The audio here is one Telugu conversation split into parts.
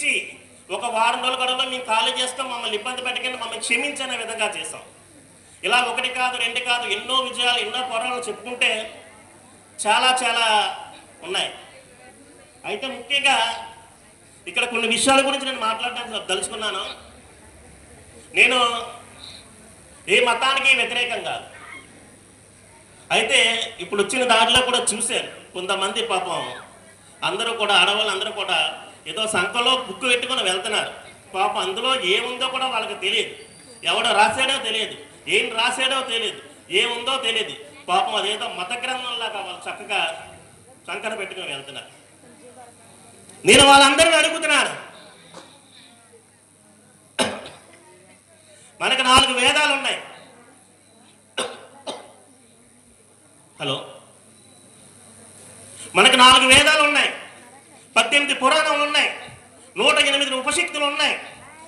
ఇచ్చి ఒక వారం రోజుల గడువులో మేము ఖాళీ చేస్తాం, మమ్మల్ని ఇబ్బంది పెట్టకుండా మమ్మల్ని క్షమించనే విధంగా చేస్తాం. ఇలా ఒకటి కాదు రెండు కాదు ఎన్నో విజయాలు ఎన్నో పోరాటాలు చెప్పుకుంటే చాలా చాలా ఉన్నాయి. అయితే ముఖ్యంగా ఇక్కడ కొన్ని విషయాల గురించి నేను మాట్లాడడానికి తలుచుకున్నాను. నేను ఏ మతానికి వ్యతిరేకం కాదు. అయితే ఇప్పుడు వచ్చిన దాంట్లో కూడా చూశాను కొంతమంది పాపం అందరూ కూడా ఆడవాళ్ళు అందరూ కూడా ఏదో సంఖలో బుక్ పెట్టుకొని వెళ్తున్నారు. పాపం అందులో ఏముందో కూడా వాళ్ళకి తెలియదు, ఎవడో రాశాడో తెలియదు, ఏం రాశాడో తెలియదు, ఏముందో తెలియదు. పాపం అదేదో మత గ్రంథంలాగా వాళ్ళు చక్కగా సంకన పెట్టుకొని వెళ్తున్నారు. నేను వాళ్ళందరినీ అడుగుతున్నాను, మనకు 4 వేదాలు ఉన్నాయి. హలో, మనకు 4 వేదాలు ఉన్నాయి, 18 పురాణాలు ఉన్నాయి, 108 ఉపశక్తులు ఉన్నాయి,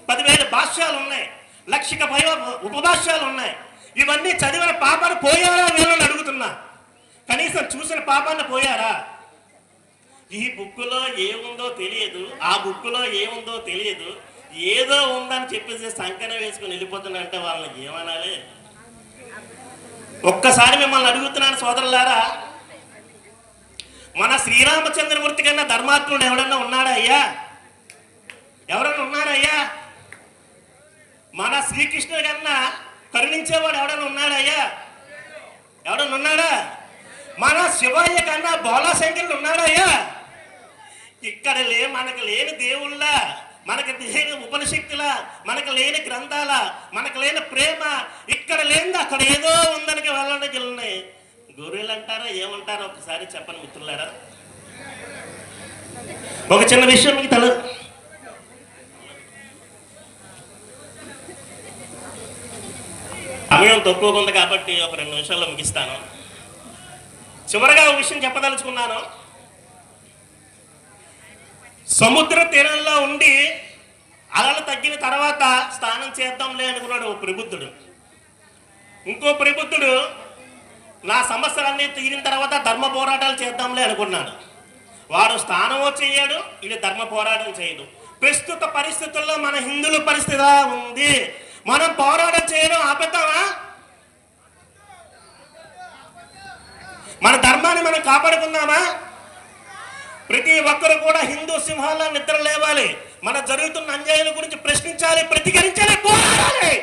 10,000 భాష్యాలు ఉన్నాయి, 1,00,000 పైన ఉపభాష్యాలు ఉన్నాయి. ఇవన్నీ చదివిన పాపాన్ని పోయారా వీళ్ళని అడుగుతున్నా. కనీసం చూసిన పాపాన్ని పోయారా? ఈ బుక్కులో ఏముందో తెలియదు, ఆ బుక్కులో ఏముందో తెలియదు, ఏదో ఉందని చెప్పేసి సంకన వేసుకుని వెళ్ళిపోతున్నంటే వాళ్ళని ఏమనాలి? ఒక్కసారి మిమ్మల్ని అడుగుతున్నాను సోదరులారా, మన శ్రీరామచంద్రమూర్తి కన్నా ధర్మాత్ముడు ఎవడన్నా ఉన్నాడా అయ్యా? ఎవరన్నా ఉన్నాడా అయ్యా? మన శ్రీకృష్ణుడి కన్నా కరుణించేవాడు ఎవడన్నా ఉన్నాడా అయ్యా? ఎవడన్నా ఉన్నాడా? మన శివయ్య కన్నా బోలాశంకరుడు ఉన్నాడా అయ్యా? ఇక్కడ మనకు లేని దేవుళ్ళ, మనకు లేని ఉపనిషత్తుల, మనకు లేని గ్రంథాల, మనకు లేని ప్రేమ ఇక్కడ లేని అక్కడ ఏదో ఉందనికి వెళ్ళడానికి ఉన్నాయి. గొర్రెలు అంటారా ఏమంటారో ఒకసారి చెప్పండి మిత్రులారా. ఒక చిన్న విషయం మీకు సమయం తక్కువగా ఉంది కాబట్టి ఒక 2 నిమిషాల్లో ముగిస్తాను. చివరగా ఒక విషయం చెప్పదలుచుకున్నాను. సముద్ర తీరంలో ఉండి అలలు తగ్గిన తర్వాత స్నానం చేద్దాంలే అనుకున్నాడు ఓ ప్రబుద్ధుడు. ఇంకో ప్రబుద్ధుడు నా సమస్యలన్నీ తీరిన తర్వాత ధర్మ పోరాటాలు చేద్దాంలే అనుకున్నాడు. వాడు స్నానమో చేయడు, ఇది ధర్మ పోరాటం చేయడు. ప్రస్తుత పరిస్థితుల్లో మన హిందువుల పరిస్థితి ఉంది. మనం పోరాటం చేయడం ఆపేద్దామా? మన ధర్మాన్ని మనం కాపాడుకుందామా? ప్రతి ఒక్కరు కూడా హిందూ సింహాల్లో నిద్ర లేవాలి. మన జరుగుతున్న అన్యాయాల గురించి ప్రశ్నించాలి, ప్రతిఘటించాలి, పోరాడాలి.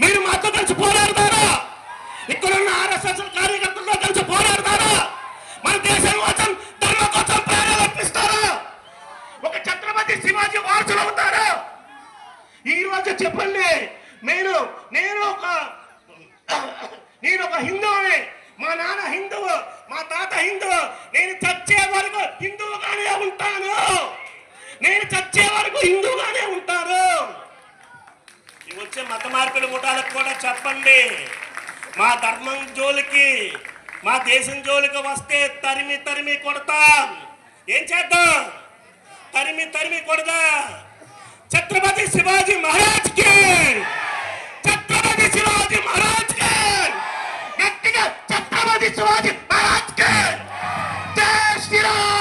మీరు మాతో కలిసి పోరాడతారా? ఇక్కడున్న ఆర్ఎస్ఎస్ కార్యకర్తలతో కలిసి పోరాడతారా? మన దేశం కోసం ధర్మం కోసం ప్రాణాలు అర్పిస్తారా? ఒక ఛత్రపతి శివాజీ వారసులు అవుతారా? ఈ రోజు చెప్పండి, నేను ఒక హిందువుని, మా నాన్న హిందువు, మా తాత హిందువు, నేను చచ్చే వరకు హిందువుగానే ఉంటాను. నేను చచ్చే వరకు హిందువుగానే ఉంటాను. వచ్చే మత మార్పిడి ముఠాలకు కూడా చెప్పండి, మా ధర్మం జోలికి, మా దేశం జోలికి వస్తే తరిమి తరిమి కొడతాం. ఏం చేద్దాం? తరిమి తరిమి కొడదాం. ఛత్రపతి శివాజీ మహారాజ్ కి, ఛత్రపతి శివాజీ మహారాజ్ కి, గట్టిగా ఛత్రపతి శివాజీ మహారాజ్ కి, జై శ్రీరామ్.